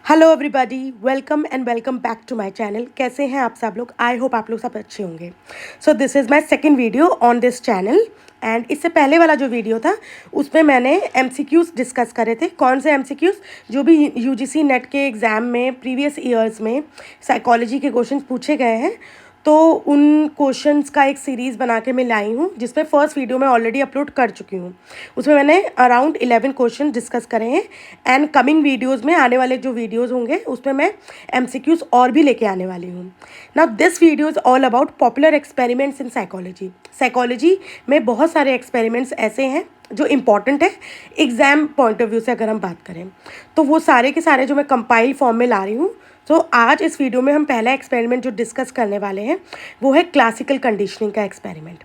Hello everybody, welcome back to my channel. कैसे हैं आप सब लोग? आई होप आप लोग सब अच्छे होंगे। So this is my second video on this channel. And इससे पहले वाला जो वीडियो था उसमें मैंने एमसीक्यूज़ डिस्कस करे थे। कौन से एमसीक्यूज़? जो भी यूजीसी नेट के एग्ज़ाम में प्रीवियस ईयर्स में साइकोलॉजी के क्वेश्चंस पूछे गए हैं, तो उन क्वेश्चंस का एक सीरीज़ बना के मैं लाई हूँ, जिसमें फर्स्ट वीडियो मैं ऑलरेडी अपलोड कर चुकी हूँ। उसमें मैंने अराउंड 11 क्वेश्चन डिस्कस करे हैं। एंड कमिंग वीडियोज़ में, आने वाले जो वीडियोज़ होंगे उसमें मैं एमसीक्यूज़ और भी लेके आने वाली हूँ। Now this video is all about popular experiments in psychology. Psychology में बहुत सारे एक्सपेरिमेंट्स ऐसे हैं जो इम्पॉर्टेंट है एग्ज़ाम पॉइंट ऑफ व्यू से। अगर हम बात करें तो वो सारे के सारे जो मैं कंपाइल फॉर्म में ला रही हूँ। तो आज इस वीडियो में हम पहला एक्सपेरिमेंट जो डिस्कस करने वाले हैं वो है क्लासिकल कंडीशनिंग का एक्सपेरिमेंट।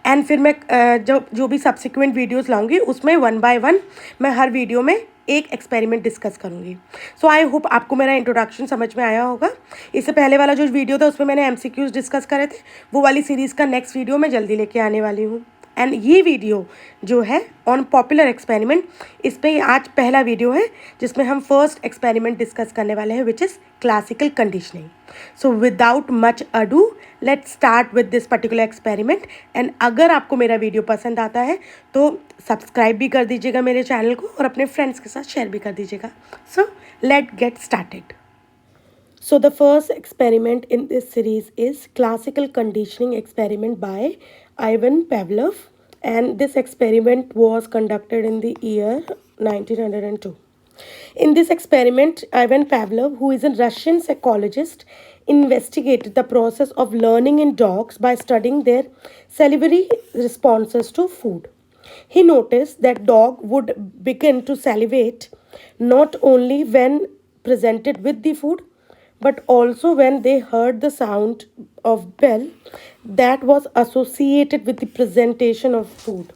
एंड फिर मैं जो भी सब्सिक्वेंट वीडियोस लाऊंगी उसमें वन बाय वन मैं हर वीडियो में एक एक्सपेरिमेंट डिस्कस करूंगी। सो आई होप आपको मेरा इंट्रोडक्शन समझ में आया होगा। इससे पहले वाला जो वीडियो था उसमें मैंने एमसीक्यूज डिस्कस करे थे, वो वाली सीरीज़ का नेक्स्ट वीडियो मैं जल्दी लेके आने वाली हूँ। एंड ये वीडियो जो है ऑन पॉपुलर एक्सपेरिमेंट, इस पे आज पहला वीडियो है जिसमें हम फर्स्ट एक्सपेरिमेंट डिस्कस करने वाले हैं, which is classical conditioning. So without much ado let's start with this particular experiment. And अगर आपको मेरा वीडियो पसंद आता है तो सब्सक्राइब भी कर दीजिएगा मेरे चैनल को और अपने फ्रेंड्स के साथ शेयर भी कर दीजिएगा। So let get started. So the first experiment in this series is classical conditioning experiment by Ivan Pavlov, and this experiment was conducted in the year 1902. In this experiment, Ivan Pavlov, who is a Russian psychologist, investigated the process of learning in dogs by studying their salivary responses to food. He noticed that dog would begin to salivate not only when presented with the food but also when they heard the sound of bell that was associated with the presentation of food.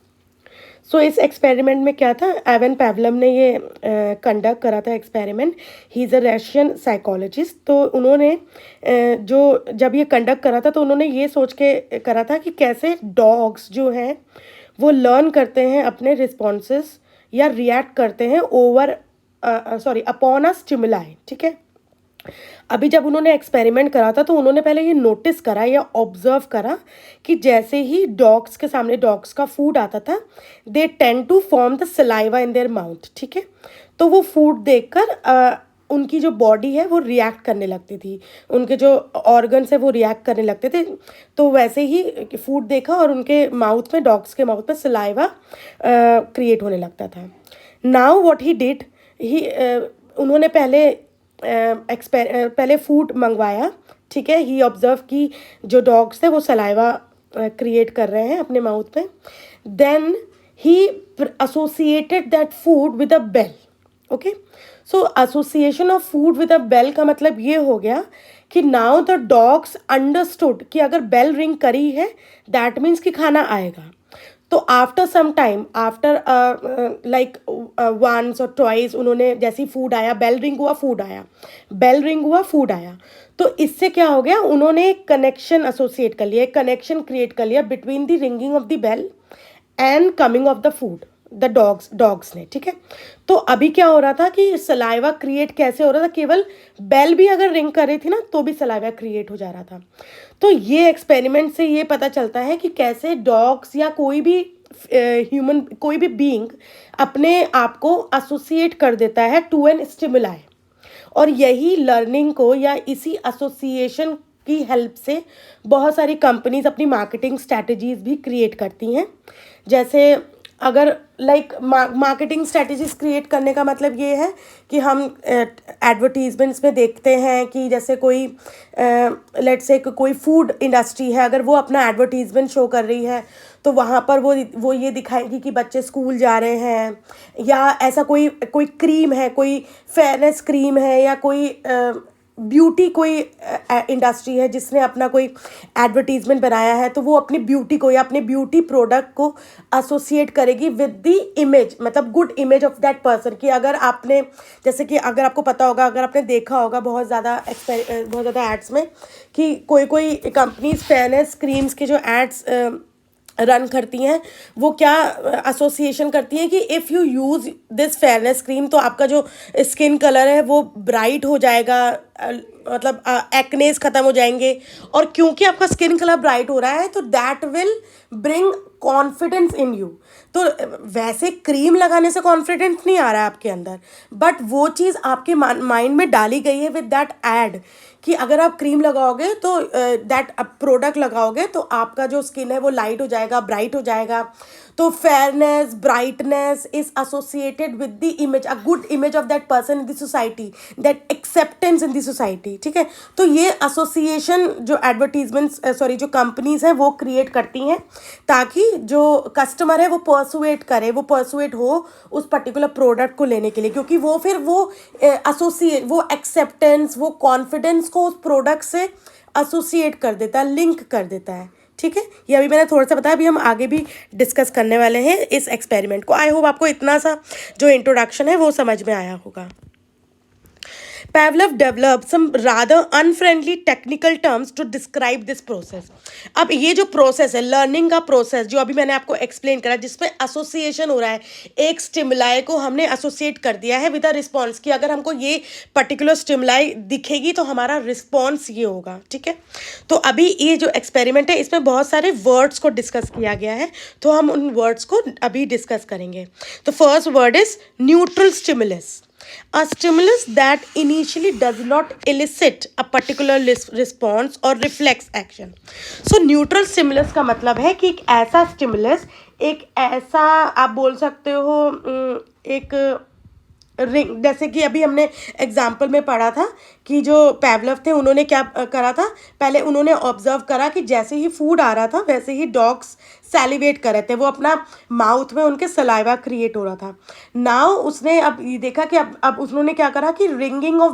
सो इस experiment में क्या था, Avon पैवलम ने ये conduct करा था experiment. He is a Russian psychologist. तो उन्होंने जो जब ये कंडक्ट करा था तो उन्होंने ये सोच के करा था कि कैसे डॉग्स जो हैं वो लर्न करते हैं अपने रिस्पॉन्सेस या रिएक्ट करते हैं अपॉन अ स्टिमुलाई। ठीक है, अभी जब उन्होंने एक्सपेरिमेंट करा था तो उन्होंने पहले ये नोटिस करा या ऑब्जर्व करा कि जैसे ही डॉग्स के सामने डॉग्स का फूड आता था, they tend to form the saliva in their mouth. ठीक है, तो वो फूड देखकर उनकी जो बॉडी है वो रिएक्ट करने लगती थी, उनके जो ऑर्गन्स है वो रिएक्ट करने लगते थे। तो वैसे ही फूड देखा और उनके माउथ में, डॉग्स के माउथ में सलाइवा क्रिएट होने लगता था। नाउ व्हाट ही डिड, उन्होंने पहले फूड मंगवाया। ठीक है, ही ऑब्जर्व कि जो डॉग्स थे वो सलाइवा क्रिएट कर रहे हैं अपने माउथ में। Then he associated that food with a bell. Okay, so association of food with a bell का मतलब ये हो गया कि नाउ द डॉग्स अंडरस्टूड कि अगर बेल रिंग करी है दैट मीन्स कि खाना आएगा। तो after some time, after like once और ट्वाइस, उन्होंने जैसे ही फूड आया, बेल रिंग हुआ, फूड आया, बेल रिंग हुआ, फूड आया, तो इससे क्या हो गया, उन्होंने एक कनेक्शन एसोसिएट कर लिया, एक कनेक्शन क्रिएट कर लिया between the ringing of the bell and coming of the food, the dogs ने। ठीक है, तो अभी क्या हो रहा था कि सलाइवा क्रिएट कैसे हो रहा था, केवल बेल भी अगर रिंग कर रही थी ना तो भी सलाइवा क्रिएट हो जा रहा था। तो ये एक्सपेरिमेंट से ये पता चलता है कि कैसे डॉग्स या कोई भी ह्यूमन, कोई भी बीइंग अपने आप को एसोसिएट कर देता है टू एन स्टिमुलाई, और यही लर्निंग को या इसी एसोसिएशन की हेल्प से बहुत सारी कंपनीज अपनी मार्केटिंग स्ट्रैटेजीज भी क्रिएट करती हैं। जैसे अगर मार्केटिंग स्ट्रैटेजीज क्रिएट करने का मतलब ये है कि हम एडवर्टीजमेंट्स में देखते हैं कि जैसे कोई लेट्स से कोई फूड इंडस्ट्री है, अगर वो अपना एडवर्टीजमेंट शो कर रही है तो वहाँ पर वो ये दिखाएगी कि बच्चे स्कूल जा रहे हैं, या ऐसा कोई क्रीम है, कोई फेयरनेस क्रीम है, या कोई ब्यूटी कोई इंडस्ट्री है जिसने अपना कोई एडवर्टीजमेंट बनाया है, तो वो अपनी ब्यूटी को या अपने ब्यूटी प्रोडक्ट को एसोसिएट करेगी विद द इमेज, मतलब good image of that person. कि अगर आपने, जैसे कि अगर आपको पता होगा, अगर आपने देखा होगा बहुत ज़्यादा एड्स में कि कोई कंपनीज फेयरनेस क्रीम्स के जो एड्स रन करती हैं, वो क्या एसोसिएशन करती हैं कि if you use this fairness cream तो आपका जो स्किन कलर है वो ब्राइट हो जाएगा, मतलब एक्नेस ख़त्म हो जाएंगे। और क्योंकि आपका स्किन कलर ब्राइट हो रहा है तो that will bring confidence in you. तो वैसे क्रीम लगाने से कॉन्फिडेंस नहीं आ रहा है आपके अंदर, बट वो चीज़ आपके माइंड में डाली गई है विद दैट एड कि अगर आप क्रीम लगाओगे तो दैट प्रोडक्ट लगाओगे तो आपका जो स्किन है वो लाइट हो जाएगा, ब्राइट हो जाएगा। तो fairness, brightness is associated with the image, a good image of that person in the society, that acceptance in the society. ठीक है, तो ये एसोसिएशन जो एडवर्टीजमेंट्स सॉरी जो कंपनीज हैं वो क्रिएट करती हैं ताकि जो कस्टमर है वो परसुएट करे, वो परसुएट हो उस पर्टिकुलर प्रोडक्ट को लेने के लिए, क्योंकि वो फिर वो एसोसिएट, वो एक्सेप्टेंस, वो कॉन्फिडेंस को उस प्रोडक्ट से एसोसिएट कर देता है, लिंक कर देता है। ठीक है, ये अभी मैंने थोड़ा सा बताया, अभी हम आगे भी डिस्कस करने वाले हैं इस एक्सपेरिमेंट को। आई होप आपको इतना सा जो इंट्रोडक्शन है वो समझ में आया होगा। Pavlov developed some rather unfriendly technical terms to describe this process. अब ये जो प्रोसेस है, लर्निंग का प्रोसेस जो अभी मैंने आपको एक्सप्लेन करा, जिसमें एसोसिएशन हो रहा है, एक स्टिमुलाई को हमने एसोसिएट कर दिया है विद अ रिस्पॉन्स कि अगर हमको ये पर्टिकुलर स्टिमुलाई दिखेगी तो हमारा रिस्पॉन्स ये होगा। ठीक है, तो अभी ये जो एक्सपेरिमेंट है इसमें बहुत सारे वर्ड्स को डिस्कस किया गया है, तो हम उन वर्ड्स को अभी डिस्कस करेंगे। तो first word is neutral stimulus, a stimulus that initially does not elicit a particular response or reflex action. So neutral stimulus का मतलब है कि एक ऐसा stimulus, एक ऐसा आप बोल सकते हो एक रिंग, जैसे कि अभी हमने एग्जाम्पल में पढ़ा था कि जो पैवलव थे उन्होंने क्या करा था, पहले उन्होंने ऑब्जर्व करा कि जैसे ही फूड आ रहा था वैसे ही डॉग्स सैलिवेट कर रहे थे, वो अपना माउथ में उनके सलाइवा क्रिएट हो रहा था। नाउ उसने अब ये देखा कि अब उन्होंने क्या करा कि रिंगिंग ऑफ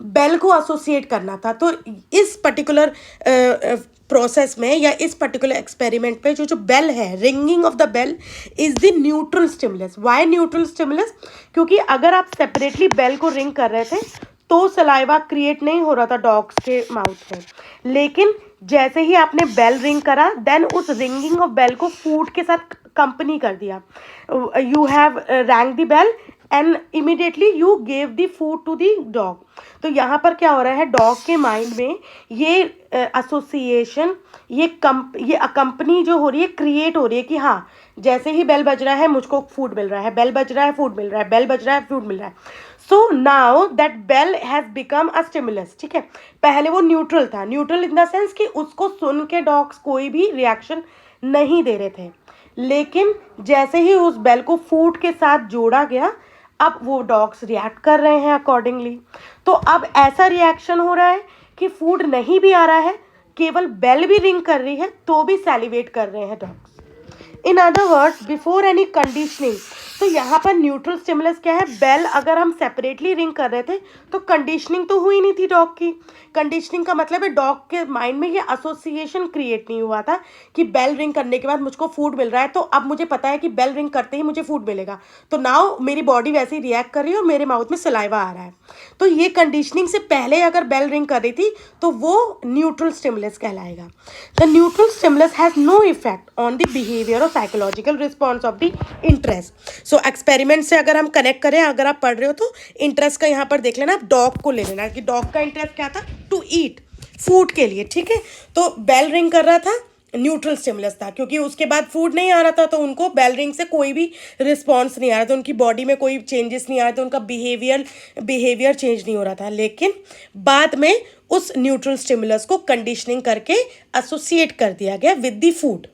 बेल को एसोसिएट करना था। तो इस पर्टिकुलर प्रोसेस में या इस पर्टिकुलर एक्सपेरिमेंट पे जो बेल है, ringing of the bell is the neutral stimulus. Why neutral stimulus? क्योंकि अगर आप सेपरेटली बेल को रिंग कर रहे थे तो सलाइवा क्रिएट नहीं हो रहा था डॉग्स के माउथ में, लेकिन जैसे ही आपने बेल रिंग करा देन उस रिंगिंग ऑफ बेल को फूड के साथ कंपनी कर दिया। You have rang the bell and immediately you gave the food to the dog. तो यहाँ पर क्या हो रहा है, डॉग के माइंड में ये एसोसिएशन, ये कंपनी जो हो रही है, क्रिएट हो रही है कि हाँ जैसे ही बेल बज रहा है मुझको फूड मिल रहा है, बेल बज रहा है फूड मिल रहा है, बेल बज रहा है फूड मिल रहा है। So now that bell has become a stimulus. ठीक है, पहले वो न्यूट्रल था, न्यूट्रल इन द सेंस कि उसको सुन के डॉग्स कोई भी रिएक्शन नहीं दे रहे थे, लेकिन जैसे ही उस बेल को फूड के साथ जोड़ा गया अब वो डॉग्स रिएक्ट कर रहे हैं अकॉर्डिंगली। तो अब ऐसा रिएक्शन हो रहा है कि फूड नहीं भी आ रहा है, केवल बेल भी रिंग कर रही है तो भी सैलिवेट कर रहे हैं dogs. In other words before any conditioning, तो यहाँ पर न्यूट्रल स्टिमुलस क्या है, बेल अगर हम सेपरेटली रिंग कर रहे थे तो कंडीशनिंग तो हुई नहीं थी डॉग की। कंडीशनिंग का मतलब है डॉग के माइंड में ये एसोसिएशन क्रिएट नहीं हुआ था कि बेल रिंग करने के बाद मुझको फूड मिल रहा है, तो अब मुझे पता है कि बेल रिंग करते ही मुझे फूड मिलेगा, तो नाउ मेरी बॉडी वैसे ही रिएक्ट कर रही है और मेरे माउथ में सलाइवा आ रहा है। तो ये कंडीशनिंग से पहले अगर बेल रिंग कर रही थी तो वो न्यूट्रल स्टिमुलस कहलाएगा। The neutral stimulus has no effect on the behaviour or psychological response of the interest. So experiment से अगर हम कनेक्ट करें, अगर आप पढ़ रहे हो तो इंटरेस्ट का यहाँ पर देख लेना, आप डॉग को ले लेना कि डॉग का इंटरेस्ट क्या था, टू ईट, फूड के लिए। ठीक है, तो बेल रिंग कर रहा था, न्यूट्रल स्टिमुलस था, क्योंकि उसके बाद फूड नहीं आ रहा था तो उनको बेल रिंग से कोई भी रिस्पॉन्स नहीं आ रहा था, उनकी बॉडी में कोई चेंजेस नहीं आ रहे थे, उनका बिहेवियर चेंज नहीं हो रहा था। लेकिन बाद में उस न्यूट्रल स्टिमुलस को कंडीशनिंग करके एसोसिएट कर दिया गया with the food.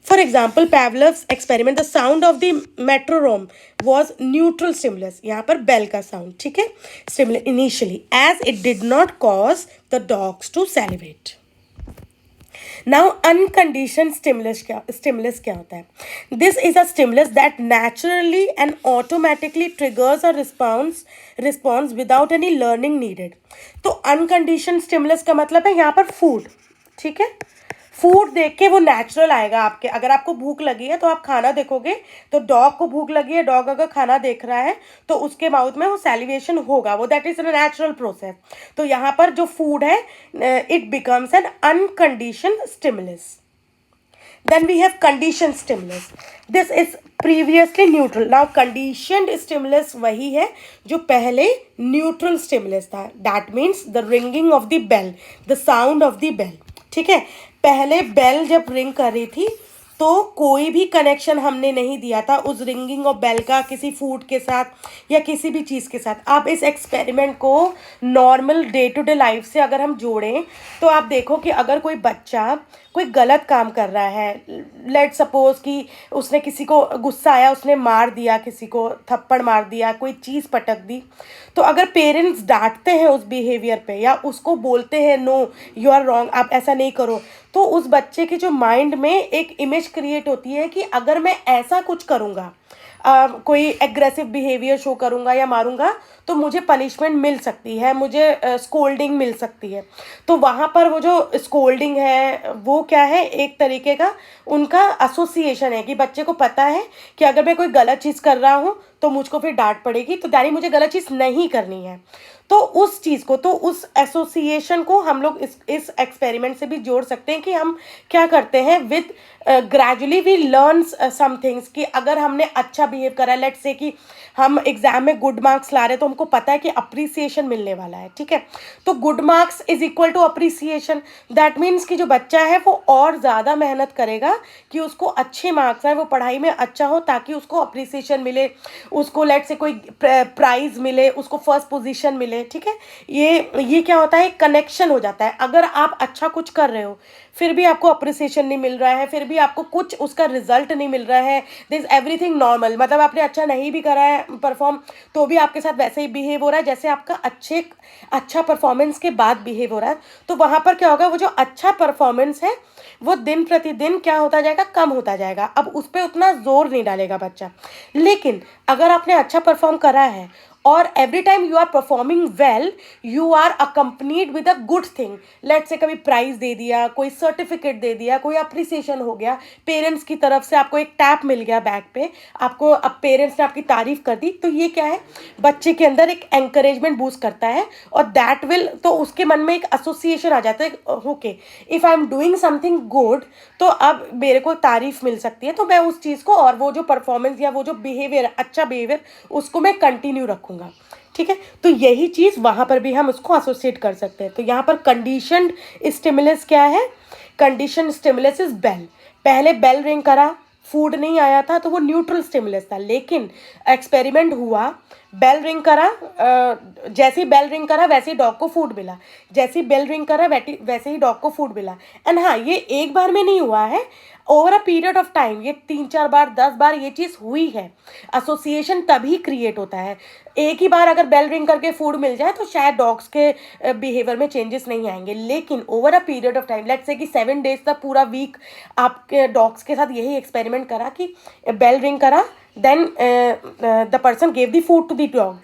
For example, Pavlov's experiment, the sound of the metronome was neutral stimulus. यहाँ पर bell का sound, ठीक है, stimulus initially, as it did not cause the dogs to salivate. Now, unconditioned stimulus क्या होता है? This is a stimulus that naturally and automatically triggers a response without any learning needed. तो unconditioned stimulus का मतलब है यहाँ पर food, ठीक है, फूड देख के वो नेचुरल आएगा आपके। अगर आपको भूख लगी है तो आप खाना देखोगे, तो डॉग को भूख लगी है, डॉग अगर खाना देख रहा है तो उसके माउथ में वो सैलिवेशन होगा, वो that is a natural process. तो यहाँ पर जो फूड है it becomes N unconditioned stimulus. Then we have conditioned stimulus. This is previously neutral. Now conditioned stimulus वही है जो पहले neutral stimulus था. That means the ringing of the bell, the sound of the bell. ठीक है, पहले bell जब ring कर रही थी तो कोई भी कनेक्शन हमने नहीं दिया था उस रिंगिंग ऑफ बेल का किसी फूड के साथ या किसी भी चीज़ के साथ. आप इस एक्सपेरिमेंट को normal day to day life से अगर हम जोड़ें तो आप देखो कि अगर कोई बच्चा कोई गलत काम कर रहा है, लेट सपोज कि उसने किसी को गुस्सा आया, उसने मार दिया, किसी को थप्पड़ मार दिया, कोई चीज़ पटक दी, तो अगर पेरेंट्स डांटते हैं उस बिहेवियर पे या उसको बोलते हैं नो यू आर रॉन्ग, आप ऐसा नहीं करो, तो उस बच्चे के जो माइंड में एक इमेज क्रिएट होती है कि अगर मैं ऐसा कुछ करूँगा, कोई एग्रेसिव बिहेवियर शो करूँगा या मारूंगा तो मुझे पनिशमेंट मिल सकती है, मुझे स्कोल्डिंग मिल सकती है. तो वहाँ पर वो जो स्कोल्डिंग है वो क्या है, एक तरीके का उनका एसोसिएशन है कि बच्चे को पता है कि अगर मैं कोई गलत चीज़ कर रहा हूँ तो मुझको फिर डांट पड़ेगी, तो यानी मुझे गलत चीज़ नहीं करनी है. तो उस चीज़ को, तो उस एसोसिएशन को हम लोग इस एक्सपेरिमेंट से भी जोड़ सकते हैं कि हम क्या करते हैं with gradually we learn some things कि अगर हमने अच्छा बिहेव करा, लेट्स से कि हम एग्जाम में गुड मार्क्स ला रहे हैं तो हमको पता है कि अप्रिसिएशन मिलने वाला है. ठीक है, तो good marks is equal to appreciation. That means कि जो बच्चा है वो और ज़्यादा मेहनत करेगा कि उसको अच्छे मार्क्स आए, वो पढ़ाई में अच्छा हो ताकि उसको अप्रिसिएशन मिले, उसको लेट्स से कोई प्राइज़ मिले, उसको फर्स्ट पोजीशन मिले. ठीक है, ये क्या होता है, कनेक्शन हो जाता है. अगर आप अच्छा कुछ कर रहे हो फिर भी आपको अप्रिसिएशन नहीं मिल रहा है, फिर भी आपको कुछ उसका रिजल्ट नहीं मिल रहा है, दिस एवरीथिंग नॉर्मल, मतलब आपने अच्छा नहीं भी करा है परफॉर्म तो भी आपके साथ वैसे ही बिहेव हो रहा है जैसे आपका अच्छा परफॉर्मेंस के बाद बिहेव हो रहा है. तो वहाँ पर क्या होगा, वो जो अच्छा परफॉर्मेंस है वो दिन प्रतिदिन क्या होता जाएगा, कम होता जाएगा. अब उस पर उतना जोर नहीं डालेगा बच्चा. लेकिन अगर आपने अच्छा परफॉर्म करा है और every time you are performing well, you are accompanied with a good thing, late से कभी प्राइज दे दिया, कोई सर्टिफिकेट दे दिया, कोई अप्रिसिएशन हो गया, पेरेंट्स की तरफ से आपको एक टैप मिल गया बैक पे, आपको अब पेरेंट्स ने आपकी तारीफ कर दी, तो ये क्या है, बच्चे के अंदर एक एंकरेजमेंट बूस्ट करता है और दैट विल, तो उसके मन में एक एसोसिएशन आ जाता है, okay if I am doing something good तो अब मेरे को तारीफ मिल सकती है, तो मैं उस चीज़ को और वो जो परफॉर्मेंस या वो जो बिहेवियर, अच्छा बिहेवियर, उसको मैं कंटिन्यू रखूँगा. ठीक है, तो यही चीज़ वहाँ पर भी हम उसको एसोसिएट कर सकते हैं. तो यहाँ पर कंडीशनड स्टिमुलस क्या है, कंडीशन स्टिमुलस इज बेल. पहले बेल रिंग करा, फूड नहीं आया था तो वो न्यूट्रल स्टिमुलस था. लेकिन एक्सपेरिमेंट हुआ, बेल रिंग करा, जैसे ही बेल रिंग करा वैसे ही डॉग को फूड मिला, जैसे ही बेल रिंग करा वैसे ही डॉग को फूड मिला. एंड हाँ, ये एक बार में नहीं हुआ है, over a period of time ये 3-4 बार 10 बार ये चीज़ हुई है. एसोसिएशन तभी क्रिएट होता है. एक ही बार अगर बेल रिंग करके फूड मिल जाए तो शायद डॉग्स के बिहेवियर में चेंजेस नहीं आएंगे. लेकिन over a period of time, let's say कि 7 डेज तक पूरा वीक आपके डॉग्स के साथ यही एक्सपेरिमेंट करा कि बेल रिंग करा, then the person gave the food to the dog,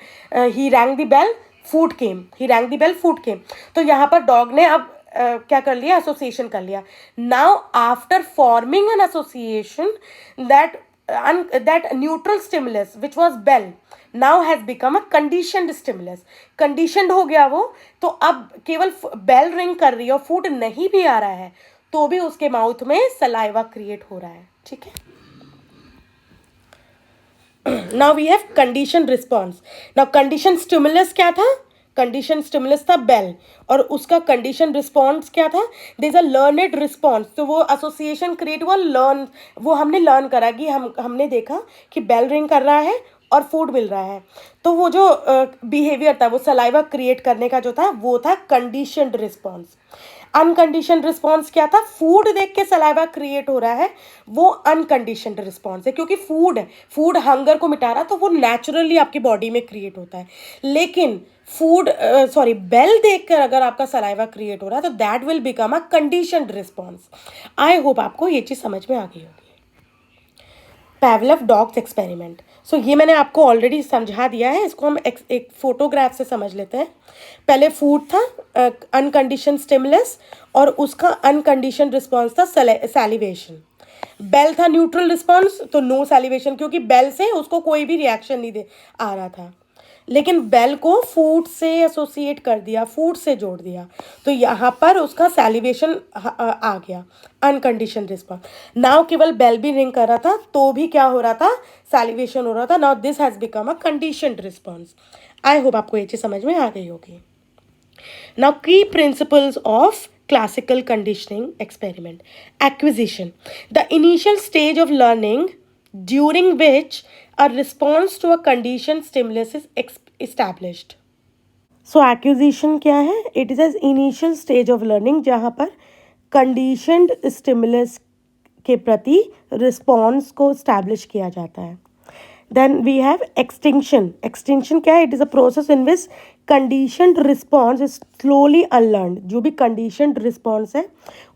he rang the bell, food came, he rang the bell, food came. तो यहाँ पर डॉग ने अब क्या कर लिया, एसोसिएशन कर लिया. Now after forming an association that neutral stimulus which was bell now has become a conditioned stimulus. conditioned हो गया वो, तो अब केवल बेल रिंग कर रही है और फूड नहीं भी आ रहा है तो भी उसके माउथ में सलाइवा क्रिएट हो रहा है. ठीक है, now we have condition response. Now condition stimulus क्या था, कंडीशन स्टिमुलस था बेल, और उसका कंडीशन रिस्पॉन्स क्या था, there is a learned response. तो वो एसोसिएशन क्रिएट हुआ, वो हमने लर्न करा कि हमने देखा कि बेल रिंग कर रहा है और फूड मिल रहा है, तो वो जो बिहेवियर था वो सलाइवा क्रिएट करने का जो था वो था कंडीशनड रिस्पॉन्स. अनकंडीशन रिस्पॉन्स क्या था, फूड देख के सलाइवा क्रिएट हो रहा है, वो अनकंडीशनड रिस्पॉन्स है, क्योंकि फूड हंगर को मिटा रहा तो वो नेचुरली आपकी बॉडी में क्रिएट होता है. लेकिन बेल देखकर अगर आपका सलाइवा क्रिएट हो रहा है तो that will become a conditioned response. I hope आपको ये चीज़ समझ में आ गई होगी. पैवलव डॉग्स एक्सपेरिमेंट. सो ये मैंने आपको ऑलरेडी समझा दिया है, इसको हम एक फोटोग्राफ से समझ लेते हैं. पहले फूड था, अनकंडीशन स्टिमुलस, और उसका अनकंडीशन रिस्पॉन्स था सैलिवेशन. बेल था न्यूट्रल रिस्पॉन्स, तो नो सैलिवेशन, क्योंकि बेल से उसको कोई भी रिएक्शन नहीं दे आ रहा था. लेकिन बेल को फूड से एसोसिएट कर दिया, फूड से जोड़ दिया, तो यहाँ पर उसका सैलिवेशन आ गया, अनकंडीशन रिस्पॉन्स। नाउ केवल बेल भी रिंग कर रहा था तो भी क्या हो रहा था, सैलिवेशन हो रहा था। Now this has become a conditioned response. I hope आपको ये चीज़ समझ में आ गई होगी। Now, key principles of classical conditioning experiment. Acquisition, the initial stage of learning during which a response to a conditioned stimulus is established. So, acquisition क्या है? It is an initial stage of learning जहाँ पर conditioned stimulus के प्रति response को establish किया जाता है. Then we have extinction. Extinction क्या है? It is a process in which conditioned response is slowly unlearned. जो भी conditioned response है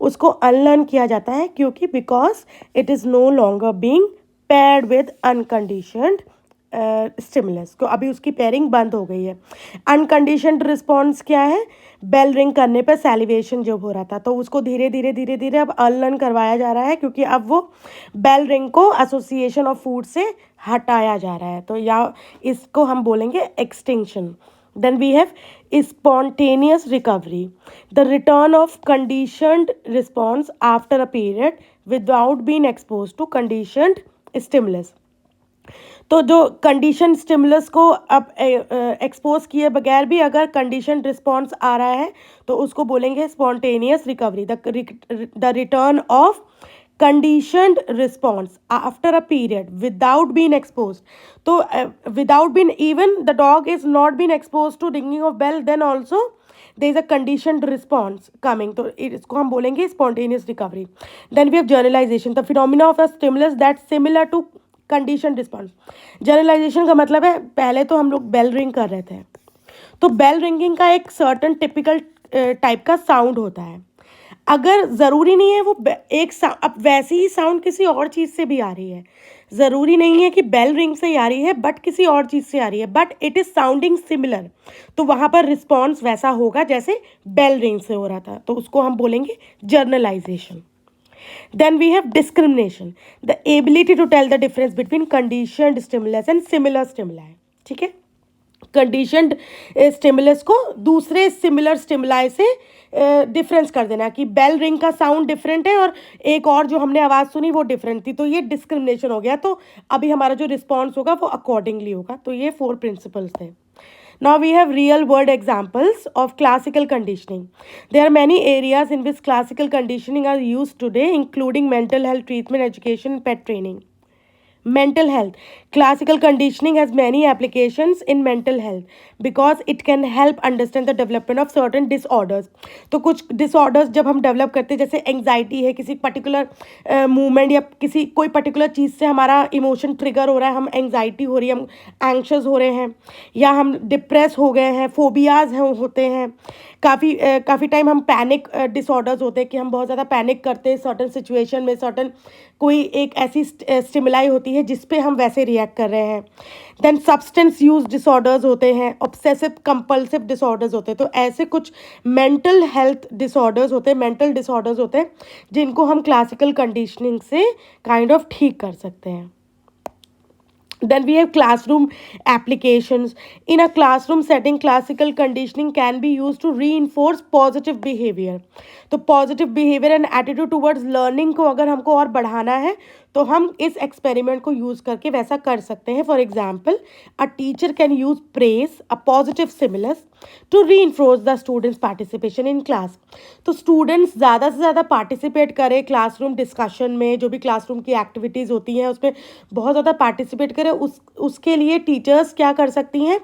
उसको unlearn किया जाता है, क्योंकि because it is no longer being paired with unconditioned stimulus को, अभी उसकी पेयरिंग बंद हो गई है। अनकंडीशनड रिस्पॉन्स क्या है? बेल रिंग करने पर सैलिवेशन जब हो रहा था तो उसको धीरे धीरे धीरे धीरे अब अनलर्न करवाया जा रहा है, क्योंकि अब वो बेल रिंग को एसोसिएशन ऑफ फूड से हटाया जा रहा है, तो या इसको हम बोलेंगे extinction. Then we have spontaneous recovery, the return of conditioned response after a period without being expose to conditioned stimulus. तो जो कंडीशन स्टिमुलस को अब एक्सपोज किए बगैर भी अगर कंडीशन रिस्पॉन्स आ रहा है तो उसको बोलेंगे spontaneous recovery, the return of conditioned response after a period without been expose. तो without been, even the dog is not been expose to ringing of bell, then also there is a conditioned response coming, तो इसको हम बोलेंगे spontaneous recovery. Then we have generalization, the phenomena of a stimulus that's similar to condition response. Generalization का मतलब है, पहले तो हम लोग बेल रिंग कर रहे थे तो बेल रिंगिंग का एक सर्टन टिपिकल टाइप का साउंड होता है। अगर ज़रूरी नहीं है वो एक अब वैसी ही साउंड किसी और चीज़ से भी आ रही है, ज़रूरी नहीं है कि बेल रिंग से ही आ रही है बट किसी और चीज़ से आ रही है, but it is sounding similar, तो वहाँ पर रिस्पॉन्स वैसा होगा जैसे बेल रिंग से हो रहा था, तो उसको हम बोलेंगे journalisation. Then we have discrimination, the ability to tell the difference between conditioned stimulus and similar stimuli. ठीक है, कंडीशनड स्टिमुलस को दूसरे सिमिलर स्टिमुलाई से डिफरेंस कर देना कि बेल रिंग का साउंड डिफरेंट है और एक और जो हमने आवाज़ सुनी वो डिफरेंट थी, तो ये डिस्क्रिमिनेशन हो गया, तो अभी हमारा जो रिस्पॉन्स होगा वो अकॉर्डिंगली होगा। तो ये 4 प्रिंसिपल्स थे। Now we have real world examples of classical conditioning. There are many areas in which classical conditioning are used today, including mental health treatment, education, pet training. Mental health. Classical conditioning has many applications in mental health because it can help understand the development of certain disorders. तो कुछ disorders जब हम develop करते हैं, जैसे anxiety है, किसी particular movement या किसी कोई particular चीज़ से हमारा emotion trigger हो रहा है, हम anxiety हो रही है, हम anxious हो रहे हैं, या हम depress हो गए हैं, phobias हैं होते हैं, काफ़ी टाइम हम पैनिक डिसऑर्डर्स होते हैं कि हम बहुत ज़्यादा पैनिक करते हैं सर्टन सिचुएशन में, सर्टन कोई एक ऐसी स्टिमुलाई होती है जिस पे हम वैसे रिएक्ट कर रहे हैं। देन सब्सटेंस यूज डिसऑर्डर्स होते हैं, ऑब्सेसिव कंपल्सिव डिसऑर्डर्स होते हैं, तो ऐसे कुछ मेंटल हेल्थ डिसऑर्डर्स होते हैं, मेंटल डिसऑर्डर्स होते हैं जिनको हम क्लासिकल कंडीशनिंग से काइंड ऑफ ठीक कर सकते हैं। Then we have classroom applications. In a classroom setting, classical conditioning can be used to reinforce positive behavior. तो positive behavior and attitude towards learning को अगर हमको और बढ़ाना है तो हम इस एक्सपेरिमेंट को यूज़ करके वैसा कर सकते हैं। For example, a teacher can use praise a positive stimulus to reinforce the students participation in class. तो स्टूडेंट्स ज़्यादा से ज़्यादा पार्टिसिपेट करें क्लासरूम डिस्कशन में, जो भी क्लासरूम की एक्टिविटीज़ होती हैं उसमें बहुत ज़्यादा पार्टिसिपेट करें। उसके लिए टीचर्स क्या कर सकती हैं,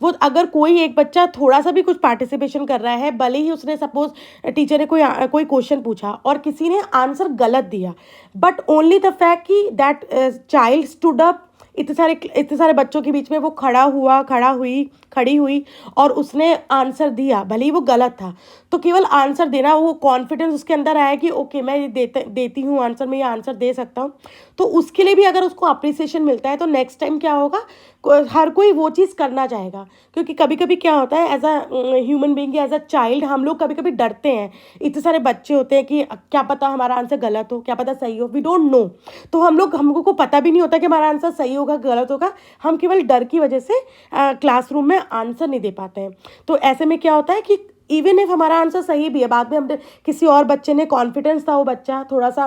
वो अगर कोई एक बच्चा थोड़ा सा भी कुछ पार्टिसिपेशन कर रहा है, भले ही उसने सपोज टीचर ने कोई क्वेश्चन पूछा और किसी ने आंसर गलत दिया, बट ओनली द फैक्ट कि दैट चाइल्ड स्टूड अप, इतने सारे बच्चों के बीच में वो खड़ी हुई और उसने आंसर दिया, भले ही वो गलत था, तो केवल आंसर देना, वो कॉन्फिडेंस उसके अंदर आया कि ओके मैं ये देती हूँ आंसर, मैं ये आंसर दे सकता हूँ, तो उसके लिए भी अगर उसको अप्रिसिएशन मिलता है तो नेक्स्ट टाइम क्या होगा, हर कोई वो चीज़ करना चाहेगा, क्योंकि कभी कभी क्या होता है, as a human being, as a child, हम लोग कभी कभी डरते हैं। इतने सारे बच्चे होते हैं कि क्या पता हमारा आंसर गलत हो, क्या पता सही हो, वी डोंट नो। तो हमको को पता भी नहीं होता कि हमारा आंसर सही होगा गलत होगा। हम केवल डर की वजह से क्लासरूम में आंसर नहीं दे पाते हैं। तो ऐसे में क्या होता है कि इवन इफ हमारा आंसर सही भी है, बाद में हमने किसी और बच्चे ने, कॉन्फिडेंस था, वो बच्चा थोड़ा सा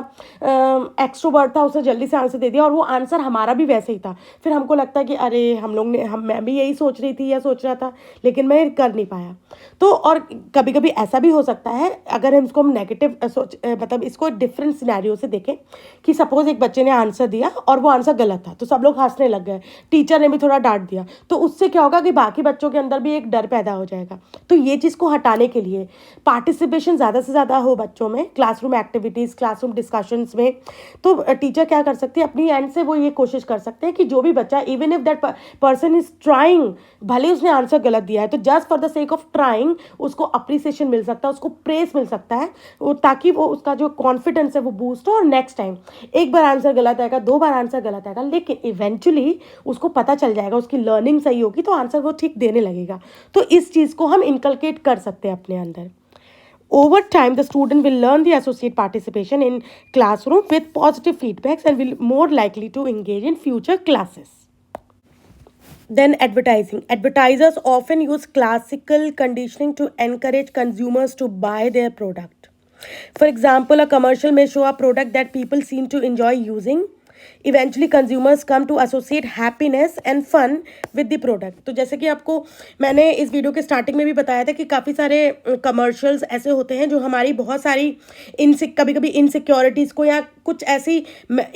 एक्सट्रोवर्ट था, उसने जल्दी से आंसर दे दिया और वो आंसर हमारा भी वैसे ही था, फिर हमको लगता है कि अरे हम लोग ने हम मैं भी यही सोच रही थी या सोच रहा था, लेकिन मैं कर नहीं पाया। तो और कभी कभी ऐसा भी हो सकता है, अगर हम इसको हम नेगेटिव मतलब इसको डिफरेंट सिनेरियो से देखें, कि सपोज एक बच्चे ने आंसर दिया और वो आंसर गलत था, तो सब लोग हंसने लग गए, टीचर ने भी थोड़ा डांट दिया, तो उससे क्या होगा कि बाकी बच्चों के अंदर भी एक डर पैदा हो जाएगा। तो ये चीज़ को हटाने के लिए पार्टिसिपेशन ज़्यादा से ज़्यादा हो बच्चों में, क्लासरूम एक्टिविटीज़, क्लासरूम डिस्कशंस में। तो टीचर क्या कर सकती है, अपनी एंड से वो ये कोशिश कर सकते हैं कि जो भी बच्चा, even if that person is trying, भले उसने आंसर गलत दिया है, तो just for the sake of trying उसको अप्रिसिएशन मिल सकता है, उसको प्रेस मिल सकता है, ताकि वो उसका जो कॉन्फिडेंस है वो बूस्ट हो, और नेक्स्ट टाइम एक बार आंसर गलत आएगा, 2 बार आंसर गलत आएगा, लेकिन इवेंचुअली उसको पता चल जाएगा, उसकी लर्निंग सही होगी तो आंसर वो ठीक देने लगेगा। तो इस चीज़ को हम इनकलकेट कर सकते हैं अपने अंदर। Over time, the student will learn the associate participation in classroom with positive feedbacks and will more likely to engage in future classes. Then advertising. Advertisers often use classical conditioning to encourage consumers to buy their product. For example, a commercial may show a product that people seem to enjoy using. Eventually consumers come to associate happiness and fun with the product. तो जैसे कि आपको मैंने इस video के starting में भी बताया था कि काफ़ी सारे कमर्शियल्स ऐसे होते हैं जो हमारी बहुत सारी कभी कभी इनसिक्योरिटीज़ को या कुछ ऐसी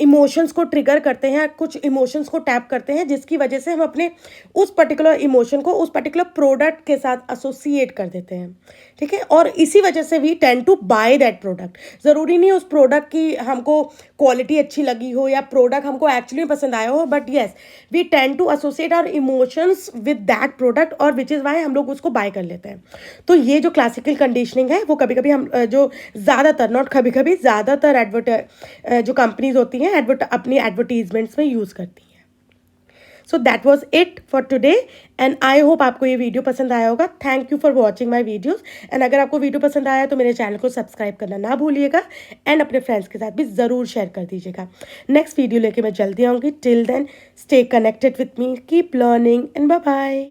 इमोशंस को ट्रिगर करते हैं, कुछ इमोशंस को टैप करते हैं, जिसकी वजह से हम अपने उस पर्टिकुलर इमोशन को उस पर्टिकुलर प्रोडक्ट के साथ एसोसिएट कर देते हैं। ठीक है, और इसी वजह से we tend to buy that product. ज़रूरी नहीं उस प्रोडक्ट की हमको क्वालिटी अच्छी लगी हो या प्रोडक्ट हमको एक्चुअली पसंद आया हो, but yes we tend to associate our emotions with that product, और विच इज़ वाई हम लोग उसको बाय कर लेते हैं। तो ये जो क्लासिकल कंडीशनिंग है वो कभी कभी हम जो ज़्यादातर, नॉट कभी कभी, ज़्यादातर जो कंपनीज होती हैं अपनी एडवर्टीजमेंट्स में यूज़ करती हैं। So that was it for today, and I hope आपको ये वीडियो पसंद आया होगा। Thank you for watching my videos, and अगर आपको वीडियो पसंद आया तो मेरे चैनल को सब्सक्राइब करना ना भूलिएगा, एंड अपने फ्रेंड्स के साथ भी ज़रूर शेयर कर दीजिएगा। नेक्स्ट वीडियो लेके मैं जल्दी आऊँगी। Till then stay connected with me, keep learning, and bye bye.